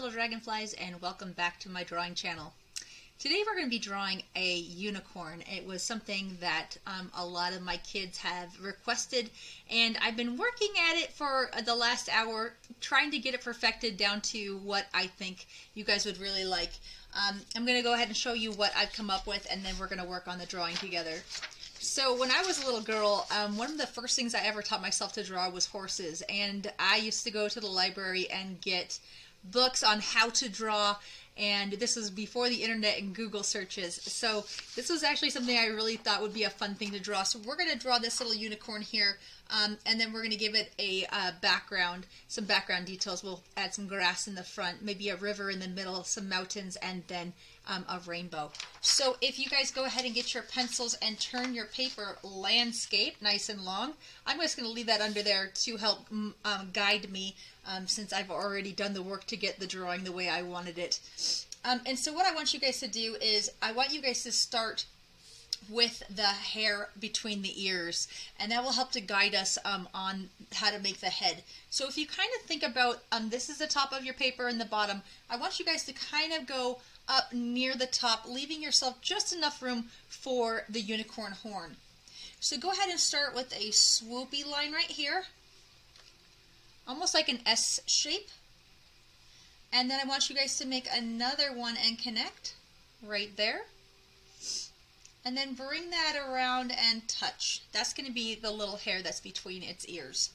little dragonflies, and welcome back to my drawing channel. Today we're going to be drawing a unicorn. It was something that a lot of my kids have requested, and I've been working at it for the last hour, trying to get it perfected down to what I think you guys would really like. I'm going to go ahead and show you what I've come up with, and then we're going to work on the drawing together. So when I was a little girl, one of the first things I ever taught myself to draw was horses, and I used to go to the library and get books on how to draw, and this was before the internet and Google searches. So this was actually something I really thought would be a fun thing to draw. So we're going to draw this little unicorn here, and then we're going to give it a background, some background details. We'll add some grass in the front, maybe a river in the middle, some mountains, and then a rainbow. So if you guys go ahead and get your pencils and turn your paper landscape nice and long, I'm just going to leave that under there to help guide me, since I've already done the work to get the drawing the way I wanted it. And so what I want you guys to do is I want you guys to start with the hair between the ears, and that will help to guide us on how to make the head. So if you kind of think about, this is the top of your paper and the bottom, I want you guys to kind of go up near the top, leaving yourself just enough room for the unicorn horn. So go ahead and start with a swoopy line right here, almost like an S shape. And then I want you guys to make another one and connect right there. And then bring that around and touch. That's going to be the little hair that's between its ears.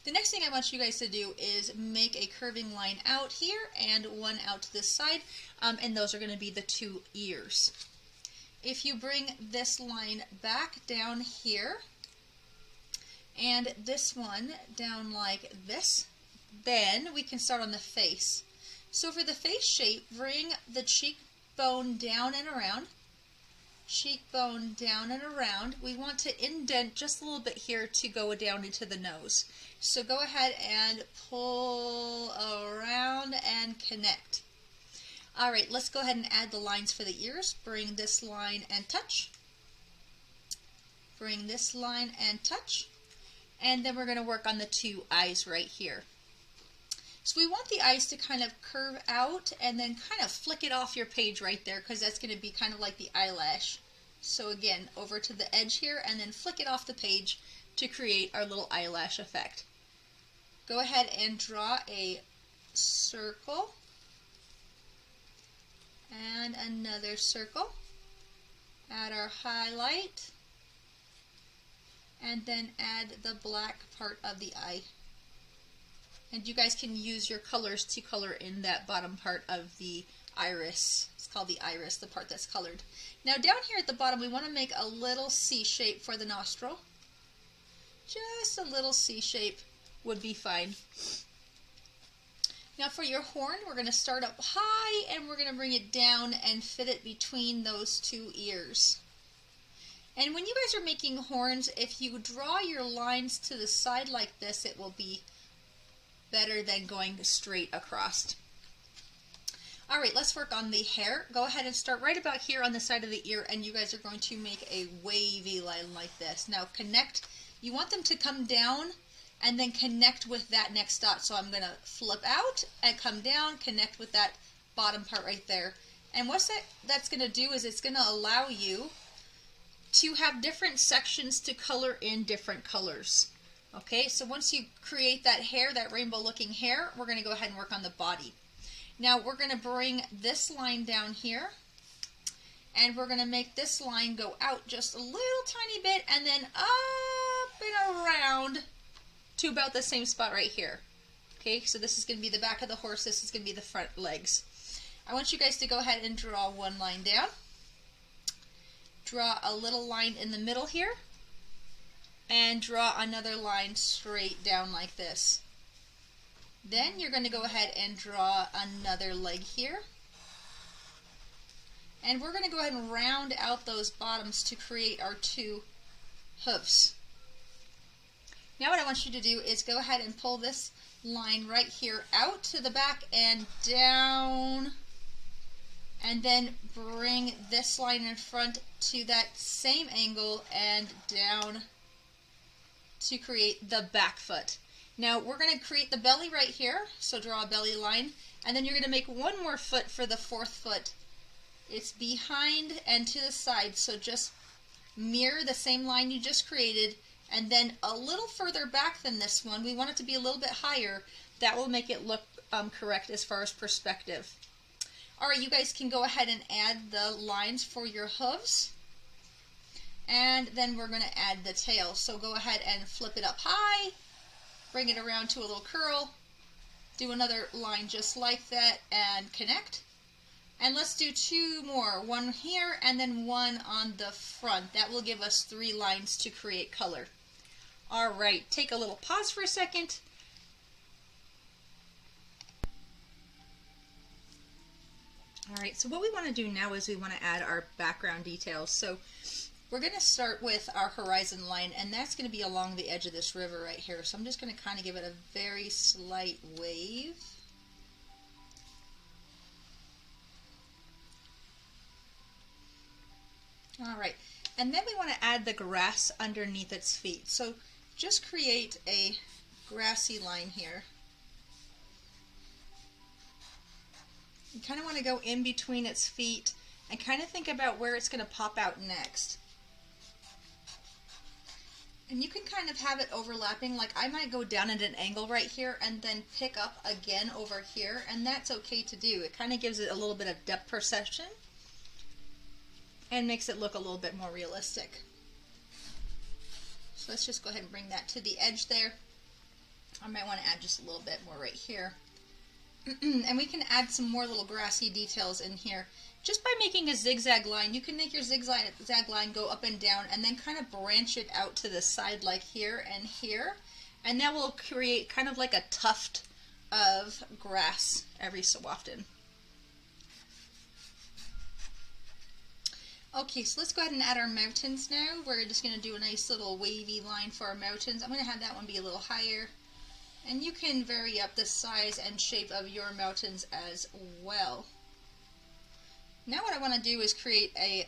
The next thing I want you guys to do is make a curving line out here and one out to this side, and those are going to be the two ears. If you bring this line back down here, and this one down like this, then we can start on the face. So for the face shape, bring the cheekbone down and around, cheekbone down and around. We want to indent just a little bit here to go down into the nose. So go ahead and pull around and connect. All right, let's go ahead and add the lines for the ears. Bring this line and touch. Bring this line and touch. And then we're going to work on the two eyes right here. So we want the eyes to kind of curve out and then kind of flick it off your page right there, because that's going to be kind of like the eyelash. So again, over to the edge here and then flick it off the page to create our little eyelash effect. Go ahead and draw a circle and another circle. Add our highlight and then add the black part of the eye. And you guys can use your colors to color in that bottom part of the iris. It's called the iris, the part that's colored. Now down here at the bottom, we want to make a little C shape for the nostril. Just a little C shape would be fine. Now for your horn, we're going to start up high and we're going to bring it down and fit it between those two ears. And when you guys are making horns, if you draw your lines to the side like this, it will be better than going straight across. All right, let's work on the hair. Go ahead and start right about here on the side of the ear, and you guys are going to make a wavy line like this. Now connect. You want them to come down and then connect with that next dot. So I'm going to flip out and come down, connect with that bottom part right there. And what that's going to do is it's going to allow you to have different sections to color in different colors. Okay, so once you create that hair, that rainbow looking hair, we're going to go ahead and work on the body. Now we're going to bring this line down here, and we're going to make this line go out just a little tiny bit and then up and around to about the same spot right here. Okay, so this is going to be the back of the horse, this is going to be the front legs. I want you guys to go ahead and draw one line down. Draw a little line in the middle here, and draw another line straight down like this. Then you're going to go ahead and draw another leg here. And we're going to go ahead and round out those bottoms to create our two hoofs. Now what I want you to do is go ahead and pull this line right here out to the back and down, and then bring this line in front to that same angle and down to create the back foot. Now we're going to create the belly right here, so draw a belly line, and then you're going to make one more foot for the fourth foot. It's behind and to the side, so just mirror the same line you just created, and then a little further back than this one. We want it to be a little bit higher. That will make it look correct as far as perspective. Alright, you guys can go ahead and add the lines for your hooves. And then we're going to add the tail. So go ahead and flip it up high, bring it around to a little curl, do another line just like that, and connect. And let's do two more, one here and then one on the front. That will give us 3 lines to create color. Alright, take a little pause for a second. Alright, so what we want to do now is we want to add our background details. So we're going to start with our horizon line, and that's going to be along the edge of this river right here. So I'm just going to kind of give it a very slight wave. Alright, and then we want to add the grass underneath its feet. So just create a grassy line here. You kind of want to go in between its feet and kind of think about where it's going to pop out next. And you can kind of have it overlapping, like I might go down at an angle right here and then pick up again over here, and that's okay to do. It kind of gives it a little bit of depth perception and makes it look a little bit more realistic. So let's just go ahead and bring that to the edge there. I might want to add just a little bit more right here. And we can add some more little grassy details in here. Just by making a zigzag line, you can make your zigzag line go up and down and then kind of branch it out to the side like here and here. And that will create kind of like a tuft of grass every so often. Okay, so let's go ahead and add our mountains now. We're just going to do a nice little wavy line for our mountains. I'm going to have that one be a little higher. And you can vary up the size and shape of your mountains as well. Now what I want to do is create a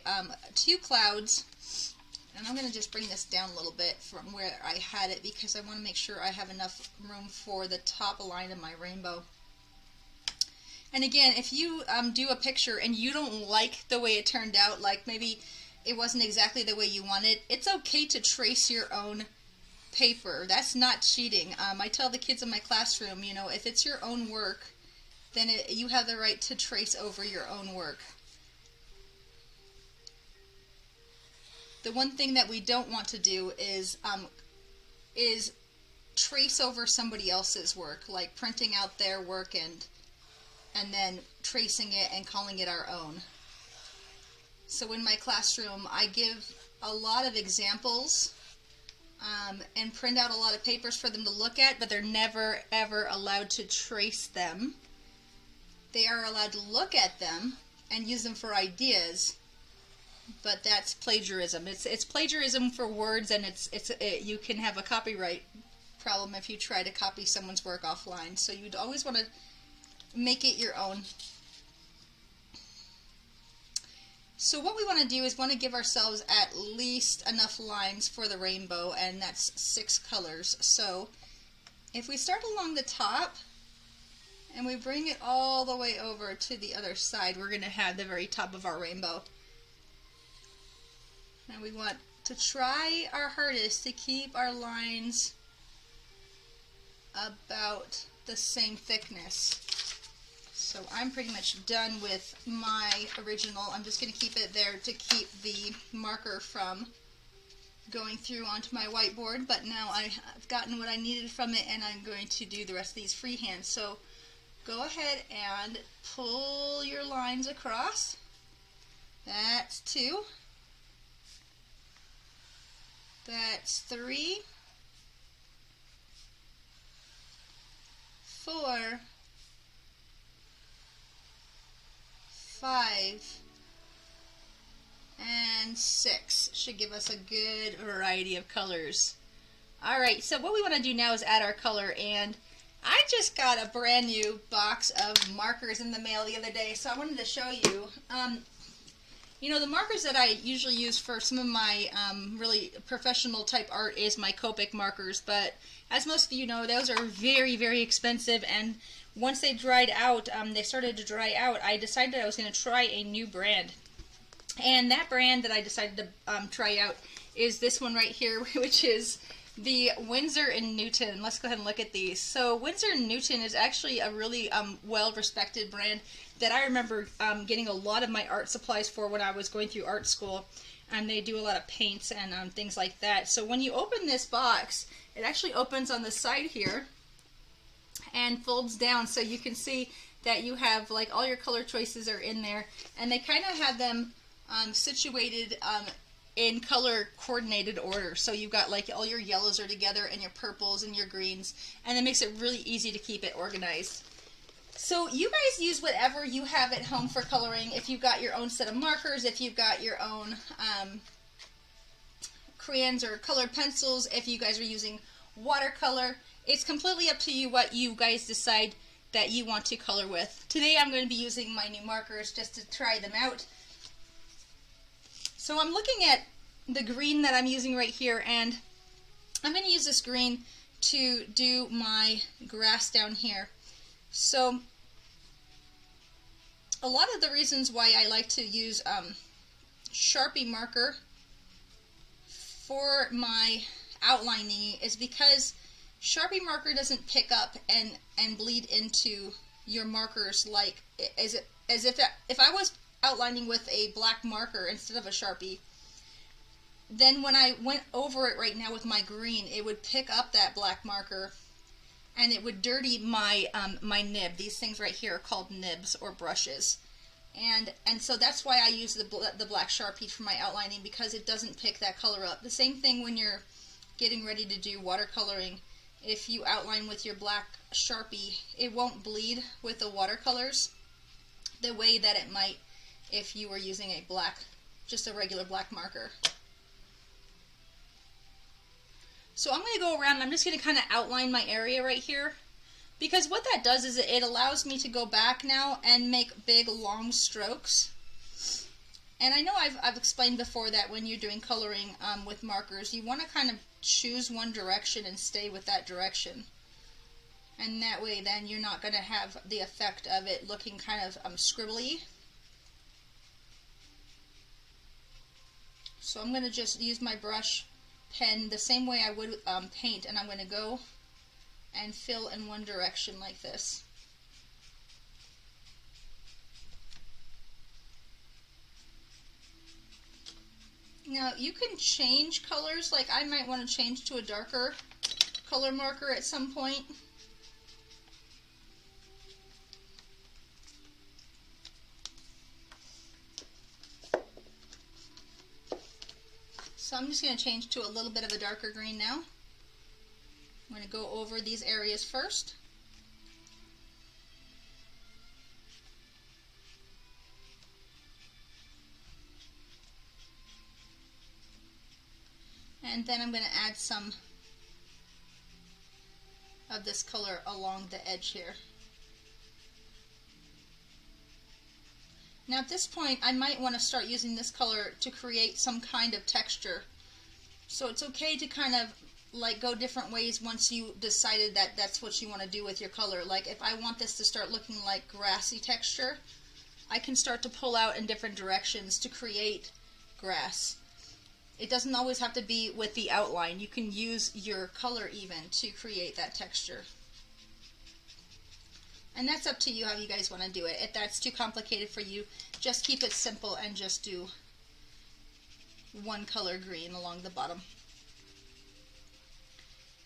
2 clouds, and I'm going to just bring this down a little bit from where I had it because I want to make sure I have enough room for the top line of my rainbow. And again, if you do a picture and you don't like the way it turned out, like maybe it wasn't exactly the way you wanted, it's okay to trace your own paper. That's not cheating. I tell the kids in my classroom, you know, if it's your own work, then you have the right to trace over your own work. The one thing that we don't want to do is trace over somebody else's work, like printing out their work and then tracing it and calling it our own. So in my classroom, I give a lot of examples and print out a lot of papers for them to look at, but they're never ever allowed to trace them. They are allowed to look at them and use them for ideas, but that's plagiarism. It's plagiarism for words, and you can have a copyright problem if you try to copy someone's work offline. So you'd always want to make it your own. So what we want to do is want to give ourselves at least enough lines for the rainbow, and that's 6 colors. So if we start along the top and we bring it all the way over to the other side, we're going to have the very top of our rainbow. And we want to try our hardest to keep our lines about the same thickness. So I'm pretty much done with my original. I'm just going to keep it there to keep the marker from going through onto my whiteboard, but now I've gotten what I needed from it, and I'm going to do the rest of these freehand. So go ahead and pull your lines across. That's 2. That's 3, 4, 5, and 6. Should give us a good variety of colors. Alright, so what we want to do now is add our color, and I just got a brand new box of markers in the mail the other day, so I wanted to show you. You know, the markers that I usually use for some of my really professional type art is my Copic markers, but as most of you know, those are very, very expensive, and once they dried out, they started to dry out, I decided I was going to try a new brand. And that brand that I decided to try out is this one right here, which is the Winsor & Newton. Let's go ahead and look at these. So Winsor & Newton is actually a really well-respected brand that I remember getting a lot of my art supplies for when I was going through art school. And they do a lot of paints and things like that. So when you open this box, it actually opens on the side here and folds down, so you can see that you have like all your color choices are in there, and they kind of have them situated in color coordinated order. So you've got like all your yellows are together and your purples and your greens, and it makes it really easy to keep it organized. So you guys use whatever you have at home for coloring. If you've got your own set of markers, if you've got your own crayons or colored pencils, if you guys are using watercolor, it's completely up to you what you guys decide that you want to color with. Today I'm going to be using my new markers just to try them out. So I'm looking at the green that I'm using right here, and I'm going to use this green to do my grass down here. So a lot of the reasons why I like to use Sharpie marker for my outlining is because Sharpie marker doesn't pick up and bleed into your markers like as if I was outlining with a black marker instead of a Sharpie, then when I went over it right now with my green, it would pick up that black marker and it would dirty my my nib. These things right here are called nibs or brushes, and so that's why I use the black Sharpie for my outlining, because it doesn't pick that color up. The same thing when you're getting ready to do watercoloring. If you outline with your black Sharpie, it won't bleed with the watercolors the way that it might if you were using a black, just a regular black marker. So I'm going to go around and I'm just going to kind of outline my area right here, because what that does is it allows me to go back now and make big long strokes. And I know I've explained before that when you're doing coloring with markers, you want to kind of choose one direction and stay with that direction. And that way then you're not going to have the effect of it looking kind of scribbly. So I'm going to just use my brush pen the same way I would paint, and I'm going to go and fill in one direction like this. Now you can change colors, like I might want to change to a darker color marker at some point. So I'm just going to change to a little bit of a darker green now. I'm going to go over these areas first. And then I'm going to add some of this color along the edge here. Now at this point I might want to start using this color to create some kind of texture. So it's okay to kind of like go different ways once you decided that that's what you want to do with your color. Like if I want this to start looking like grassy texture, I can start to pull out in different directions to create grass. It doesn't always have to be with the outline. You can use your color even to create that texture. And that's up to you how you guys want to do it. If that's too complicated for you, just keep it simple and just do one color green along the bottom.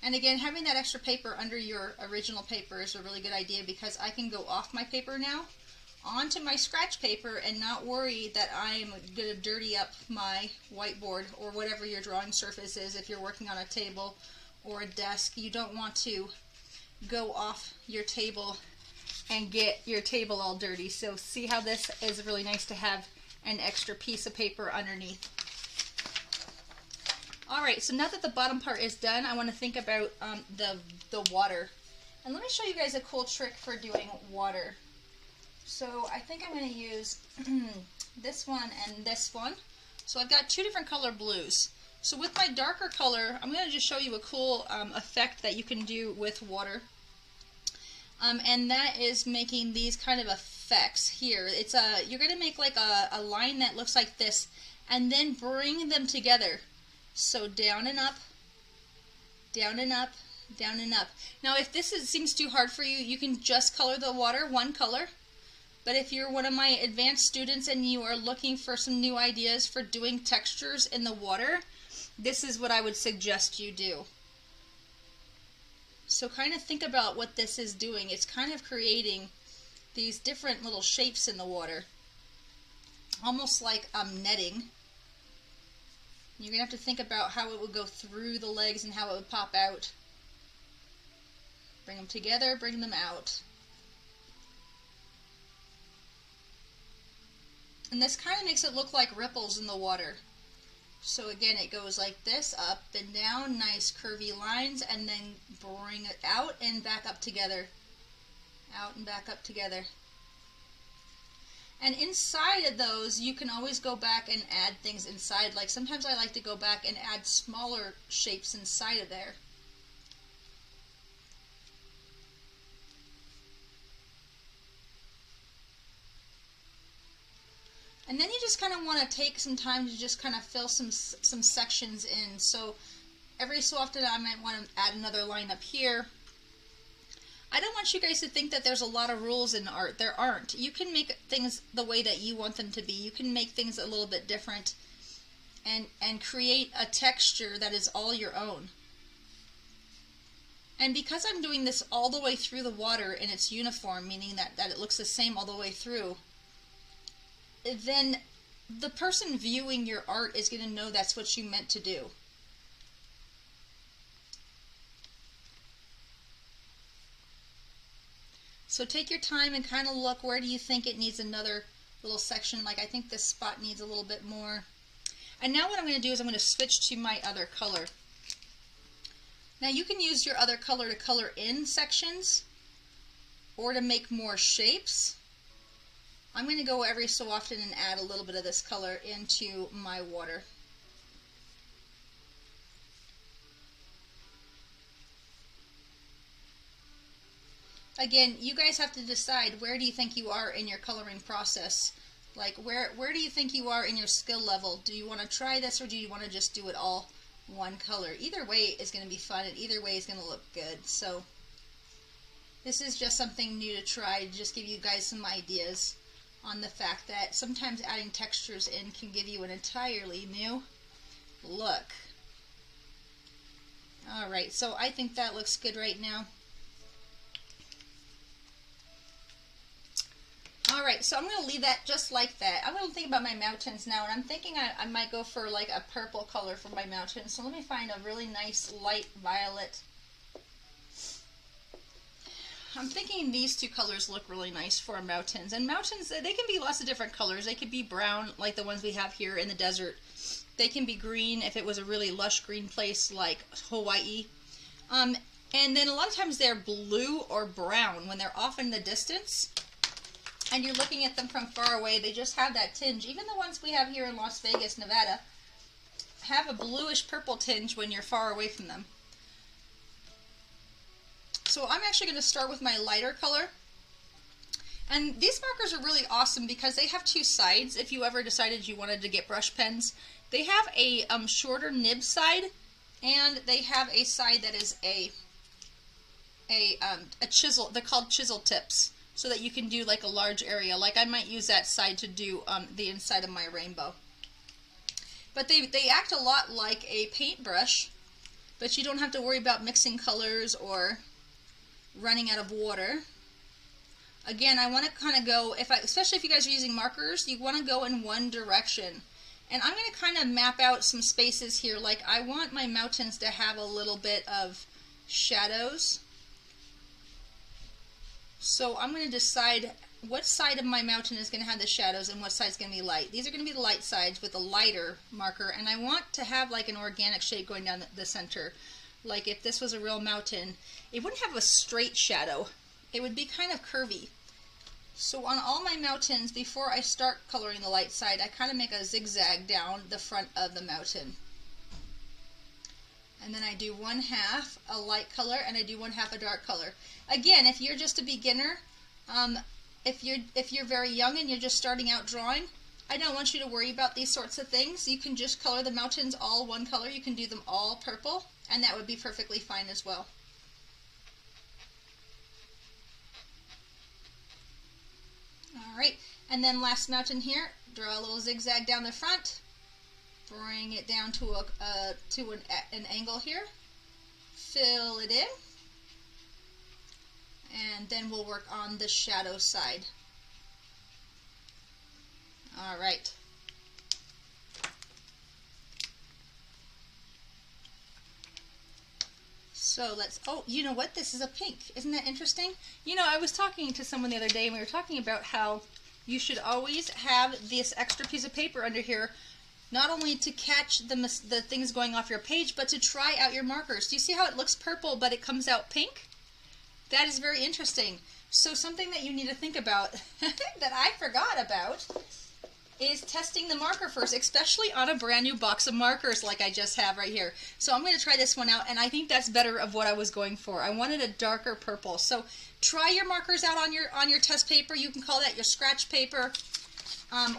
And again, having that extra paper under your original paper is a really good idea, because I can go off my paper now onto my scratch paper and not worry that I'm going to dirty up my whiteboard or whatever your drawing surface is. If you're working on a table or a desk, you don't want to go off your table and get your table all dirty. So see how this is really nice to have an extra piece of paper underneath. Alright, so now that the bottom part is done, I want to think about the water. And let me show you guys a cool trick for doing water. So I think I'm going to use this one and this one. So I've got two different color blues. So with my darker color, I'm going to just show you a cool effect that you can do with water. And that is making these kind of effects here. It's you're going to make like a line that looks like this, and then bring them together. So down and up, down and up, down and up. Now if this seems too hard for you, you can just color the water one color. But if you're one of my advanced students and you are looking for some new ideas for doing textures in the water, this is what I would suggest you do. So kind of think about what this is doing. It's kind of creating these different little shapes in the water, almost like netting. You're going to have to think about how it would go through the legs and how it would pop out. Bring them together, bring them out. And this kind of makes it look like ripples in the water. So again, it goes like this, up and down, nice curvy lines, and then bring it out and back up together. Out and back up together. And inside of those, you can always go back and add things inside. Like sometimes I like to go back and add smaller shapes inside of there. And then you just kind of want to take some time to just kind of fill some sections in. So every so often I might want to add another line up here. I don't want you guys to think that there's a lot of rules in art. There aren't. You can make things the way that you want them to be. You can make things a little bit different and create a texture that is all your own. And because I'm doing this all the way through the water and it's uniform, meaning that it looks the same all the way through, then the person viewing your art is going to know that's what you meant to do. So take your time and kind of look, where do you think it needs another little section? Like I think this spot needs a little bit more. And now what I'm going to do is I'm going to switch to my other color. Now you can use your other color to color in sections or to make more shapes. I'm going to go every so often and add a little bit of this color into my water. Again, you guys have to decide, where do you think you are in your coloring process? Like where do you think you are in your skill level? Do you want to try this, or do you want to just do it all one color? Either way is going to be fun, and either way is going to look good. So this is just something new to try, to just give you guys some ideas on the fact that sometimes adding textures in can give you an entirely new look. Alright, so I think that looks good right now. Alright, so I'm going to leave that just like that. I'm going to think about my mountains now, and I'm thinking I might go for like a purple color for my mountains. So let me find a really nice light violet. I'm thinking these two colors look really nice for mountains. And mountains, they can be lots of different colors. They could be brown, like the ones we have here in the desert. They can be green if it was a really lush green place like Hawaii. And then a lot of times they're blue or brown when they're off in the distance. And you're looking at them from far away. They just have that tinge. Even the ones we have here in Las Vegas, Nevada, have a bluish purple tinge when you're far away from them. So I'm actually going to start with my lighter color. And these markers are really awesome because they have two sides. If you ever decided you wanted to get brush pens, they have a shorter nib side, and they have a side that is a chisel. They're called chisel tips, so that you can do like a large area. Like I might use that side to do the inside of my rainbow. But they act a lot like a paintbrush, but you don't have to worry about mixing colors or running out of water. Again, I want to kind of go, especially if you guys are using markers, you want to go in one direction. And I'm going to kind of map out some spaces here. Like I want my mountains to have a little bit of shadows. So I'm going to decide what side of my mountain is going to have the shadows and what side is going to be light. These are going to be the light sides with a lighter marker, and I want to have like an organic shape going down the center. Like if this was a real mountain, it wouldn't have a straight shadow. It would be kind of curvy. So on all my mountains, before I start coloring the light side, I kind of make a zigzag down the front of the mountain. And then I do one half a light color and I do one half a dark color. Again, if you're just a beginner, if you're very young and you're just starting out drawing, I don't want you to worry about these sorts of things. You can just color the mountains all one color. You can do them all purple, and that would be perfectly fine as well. Alright, and then last mountain here, draw a little zigzag down the front, bring it down to an angle here, fill it in, and then we'll work on the shadow side. Alright. So let's, oh, you know what? This is a pink. Isn't that interesting? You know, I was talking to someone the other day and we were talking about how you should always have this extra piece of paper under here, not only to catch the things going off your page, but to try out your markers. Do you see how it looks purple but it comes out pink? That is very interesting. So something that you need to think about that I forgot about is testing the marker first, especially on a brand new box of markers like I just have right here. So I'm going to try this one out, and I think that's better of what I was going for. I wanted a darker purple. So try your markers out on your test paper. You can call that your scratch paper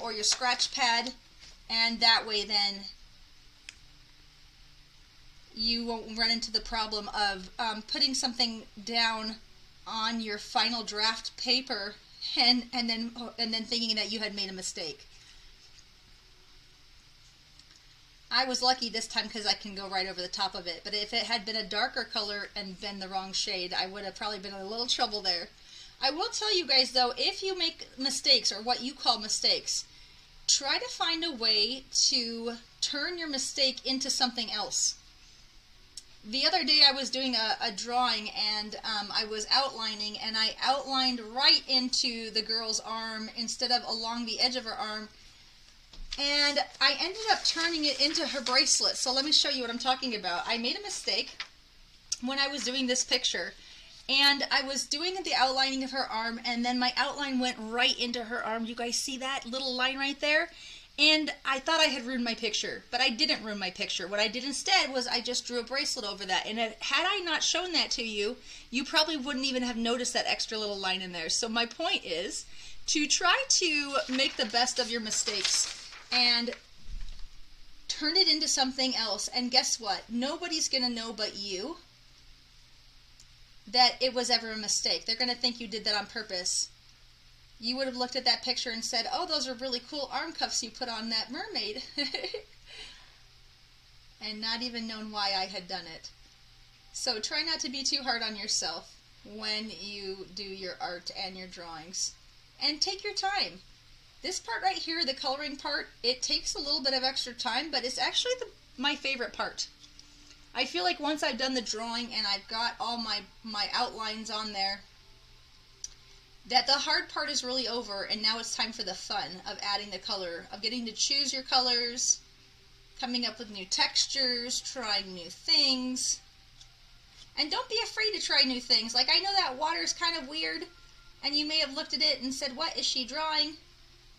or your scratch pad, and that way then you won't run into the problem of putting something down on your final draft paper and then thinking that you had made a mistake. I was lucky this time because I can go right over the top of it, but if it had been a darker color and been the wrong shade, I would have probably been in a little trouble there. I will tell you guys though, if you make mistakes, or what you call mistakes, try to find a way to turn your mistake into something else. The other day I was doing a drawing and I was outlining, and I outlined right into the girl's arm instead of along the edge of her arm, and I ended up turning it into her bracelet. So let me show you what I'm talking about. I made a mistake when I was doing this picture, and I was doing the outlining of her arm, and then my outline went right into her arm. You guys see that little line right there? And I thought I had ruined my picture, but I didn't ruin my picture. What I did instead was I just drew a bracelet over that. And had I not shown that to you, you probably wouldn't even have noticed that extra little line in there. So my point is to try to make the best of your mistakes and turn it into something else. And guess what? Nobody's going to know but you that it was ever a mistake. They're going to think you did that on purpose. You would have looked at that picture and said, oh, those are really cool arm cuffs you put on that mermaid. And not even known why I had done it. So try not to be too hard on yourself when you do your art and your drawings. And take your time. This part right here, the coloring part, it takes a little bit of extra time, but it's actually my favorite part. I feel like once I've done the drawing and I've got all my outlines on there, that the hard part is really over, and now it's time for the fun of adding the color, of getting to choose your colors, coming up with new textures, trying new things. And don't be afraid to try new things. Like, I know that water is kind of weird, and you may have looked at it and said, what is she drawing?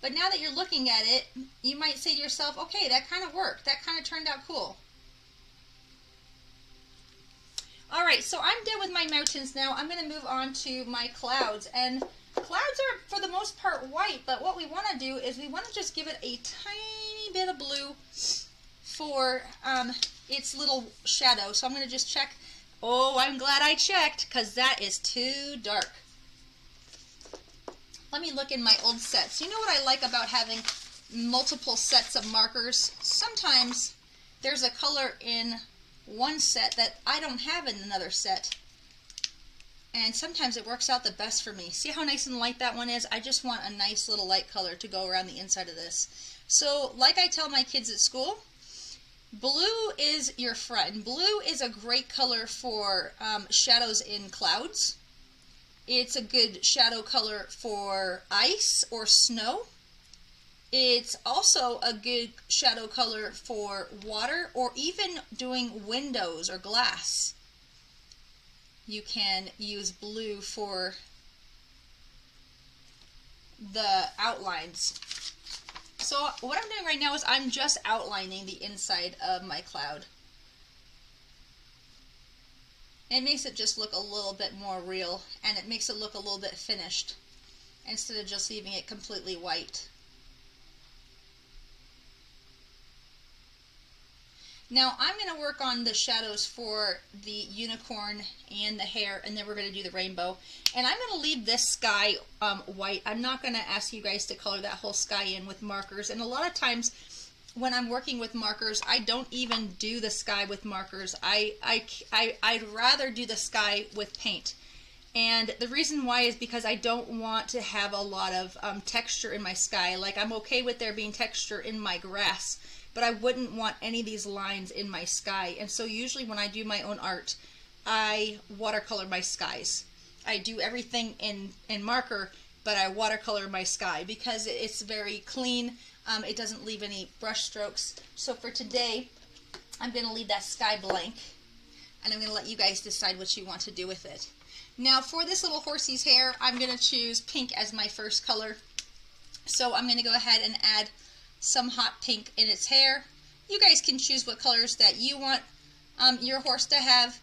But now that you're looking at it, you might say to yourself, okay, that kind of worked. That kind of turned out cool. Alright, so I'm done with my mountains now. I'm going to move on to my clouds. And clouds are, for the most part, white, but what we want to do is we want to just give it a tiny bit of blue for its little shadow. So I'm going to just check. Oh, I'm glad I checked, because that is too dark. Let me look in my old sets. You know what I like about having multiple sets of markers? Sometimes there's a color in one set that I don't have in another set, and sometimes it works out the best for me. See how nice and light that one is? I just want a nice little light color to go around the inside of this. So like I tell my kids at school, blue is your friend. Blue is a great color for shadows in clouds. It's a good shadow color for ice or snow. It's also a good shadow color for water, or even doing windows or glass. You can use blue for the outlines. So what I'm doing right now is I'm just outlining the inside of my cloud. It makes it just look a little bit more real, and it makes it look a little bit finished instead of just leaving it completely white. Now I'm going to work on the shadows for the unicorn and the hair, and then we're going to do the rainbow. And I'm going to leave this sky white. I'm not going to ask you guys to color that whole sky in with markers. And a lot of times when I'm working with markers, I don't even do the sky with markers. I'd rather do the sky with paint. And the reason why is because I don't want to have a lot of texture in my sky. Like, I'm okay with there being texture in my grass, but I wouldn't want any of these lines in my sky. And so usually when I do my own art, I watercolor my skies. I do everything in marker, but I watercolor my sky because it's very clean. It doesn't leave any brush strokes. So for today, I'm going to leave that sky blank, and I'm going to let you guys decide what you want to do with it. Now for this little horsey's hair, I'm going to choose pink as my first color. So I'm going to go ahead and add some hot pink in its hair. You guys can choose what colors that you want your horse to have.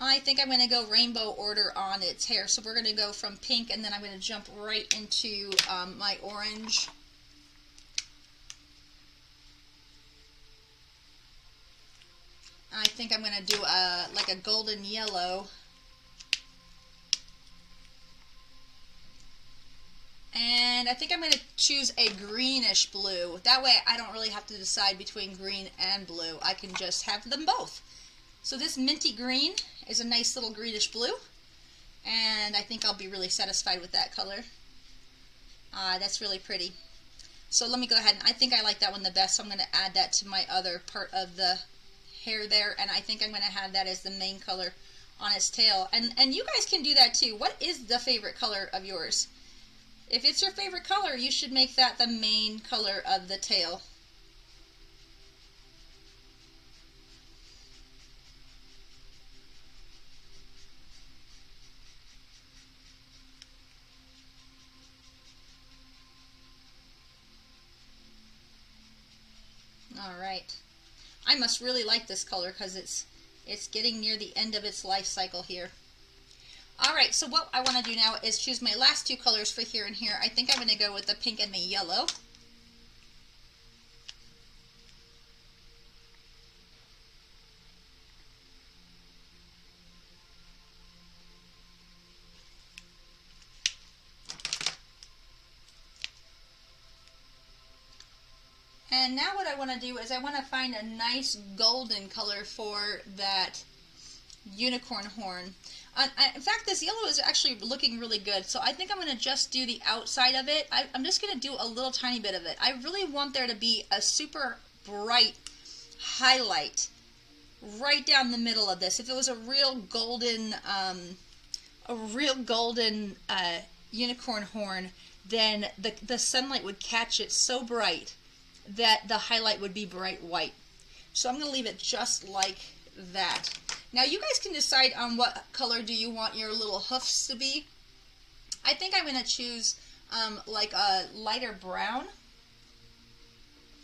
I think I'm going to go rainbow order on its hair. So we're going to go from pink, and then I'm going to jump right into my orange. I think I'm going to do like a golden yellow. And I think I'm going to choose a greenish blue. That way I don't really have to decide between green and blue. I can just have them both. So this minty green is a nice little greenish blue. And I think I'll be really satisfied with that color. That's really pretty. So let me go ahead, and I think I like that one the best. So I'm going to add that to my other part of the hair there. And I think I'm going to have that as the main color on its tail. And you guys can do that too. What is the favorite color of yours? If it's your favorite color, you should make that the main color of the tail. All right. I must really like this color because it's getting near the end of its life cycle here. Alright, so what I want to do now is choose my last two colors for here and here. I think I'm going to go with the pink and the yellow. And now what I want to do is I want to find a nice golden color for that unicorn horn. In fact, this yellow is actually looking really good, so I think I'm going to just do the outside of it. I'm just going to do a little tiny bit of it. I really want there to be a super bright highlight right down the middle of this. If it was a real golden unicorn horn, then the sunlight would catch it so bright that the highlight would be bright white. So I'm going to leave it just like that. Now you guys can decide on what color do you want your little hoofs to be. I think I'm going to choose like a lighter brown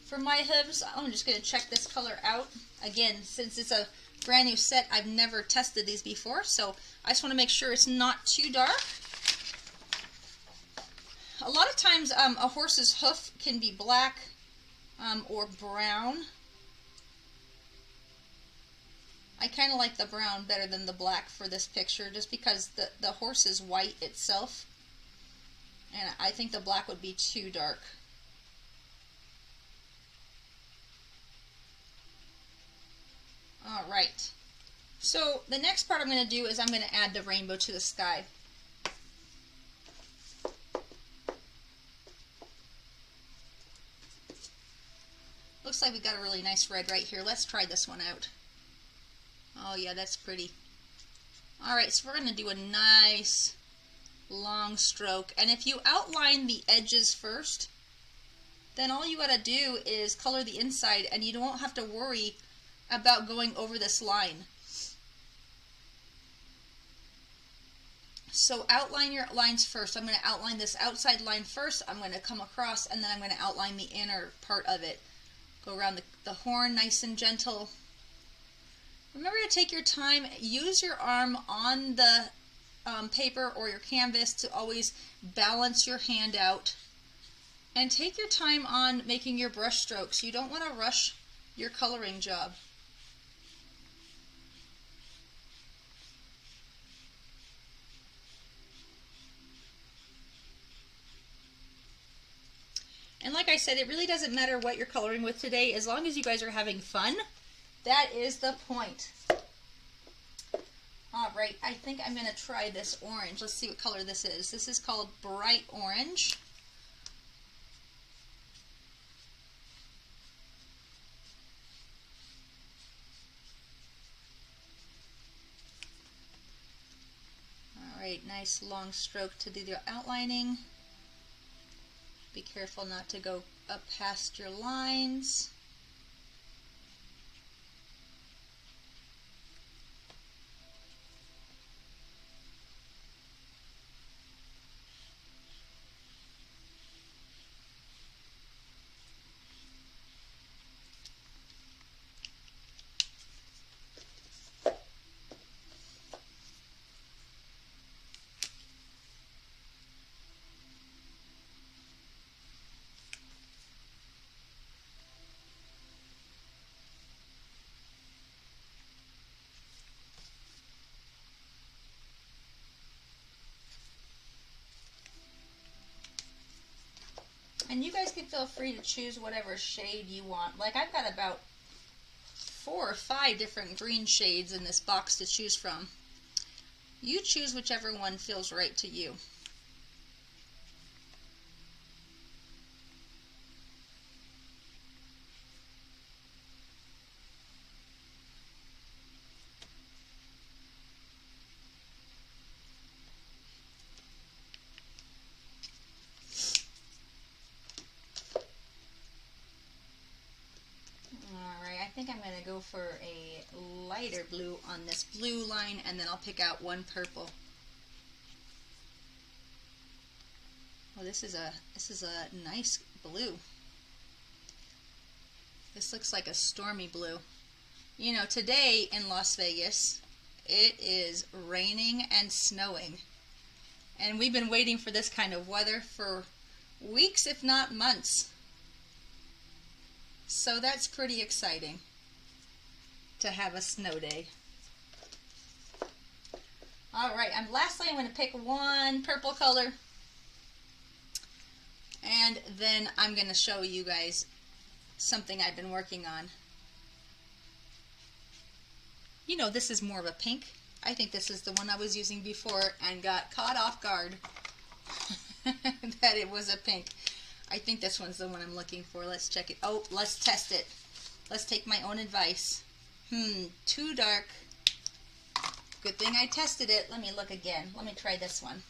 for my hooves. I'm just going to check this color out. Again, since it's a brand new set, I've never tested these before, so I just want to make sure it's not too dark. A lot of times a horse's hoof can be black or brown. I kind of like the brown better than the black for this picture, just because the horse is white itself, and I think the black would be too dark. Alright, so the next part I'm going to do is I'm going to add the rainbow to the sky. Looks like we got a really nice red right here. Let's try this one out. Oh yeah, that's pretty. Alright, so we're going to do a nice long stroke. And if you outline the edges first, then all you got to do is color the inside, and you don't have to worry about going over this line. So outline your lines first. I'm going to outline this outside line first. I'm going to come across, and then I'm going to outline the inner part of it. Go around the horn nice and gentle. Remember to take your time. Use your arm on the paper or your canvas to always balance your hand out. And take your time on making your brush strokes. You don't want to rush your coloring job. And like I said, it really doesn't matter what you're coloring with today, as long as you guys are having fun. That is the point. All right, I think I'm going to try this orange. Let's see what color this is. This is called Bright Orange. All right, nice long stroke to do the outlining. Be careful not to go up past your lines. And you guys can feel free to choose whatever shade you want. Like I've got about 4 or 5 different green shades in this box to choose from. You choose whichever one feels right to you. I think I'm going to go for a lighter blue on this blue line, and then I'll pick out one purple. Oh, this is a nice blue. This looks like a stormy blue. You know, today in Las Vegas, it is raining and snowing. And we've been waiting for this kind of weather for weeks, if not months. So that's pretty exciting to have a snow day. All right, and lastly I'm going to pick one purple color, and then I'm going to show you guys something I've been working on. You know, this is more of a pink. I think this is the one I was using before and got caught off guard that it was a pink. I think this one's the one I'm looking for. Let's check it. Oh, let's test it. Let's take my own advice. Too dark. Good thing I tested it. Let me look again. Let me try this one.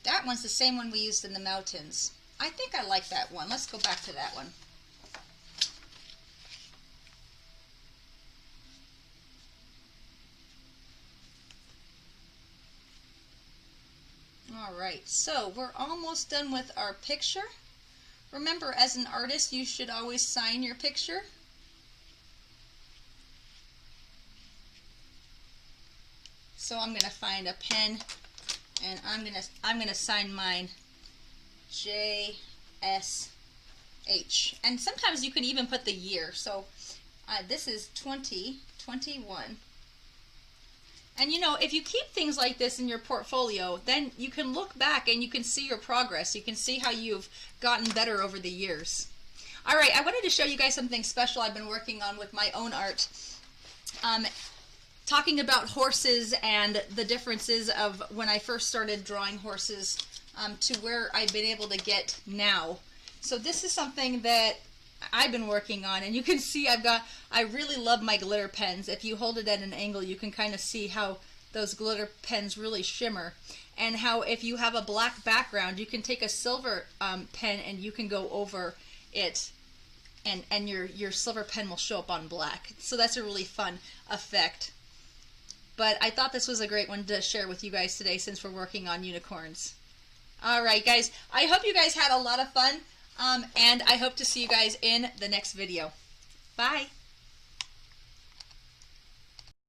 That one's the same one we used in the mountains. I think I like that one. Let's go back to that one. Alright, so we're almost done with our picture. Remember, as an artist, you should always sign your picture. So I'm going to find a pen, and I'm going to sign mine JSH. And sometimes you can even put the year. So this is 2021. And you know, if you keep things like this in your portfolio, then you can look back and you can see your progress. You can see how you've gotten better over the years. All right, I wanted to show you guys something special I've been working on with my own art. Talking about horses and the differences of when I first started drawing horses to where I've been able to get now. So this is something that I've been working on, and you can see I really love my glitter pens. If you hold it at an angle, you can kind of see how those glitter pens really shimmer, and how if you have a black background, you can take a silver pen and you can go over it, and your silver pen will show up on black. So that's a really fun effect. but I thought this was a great one to share with you guys today since we're working on unicorns. All right, guys, I hope you guys had a lot of fun, and I hope to see you guys in the next video. Bye.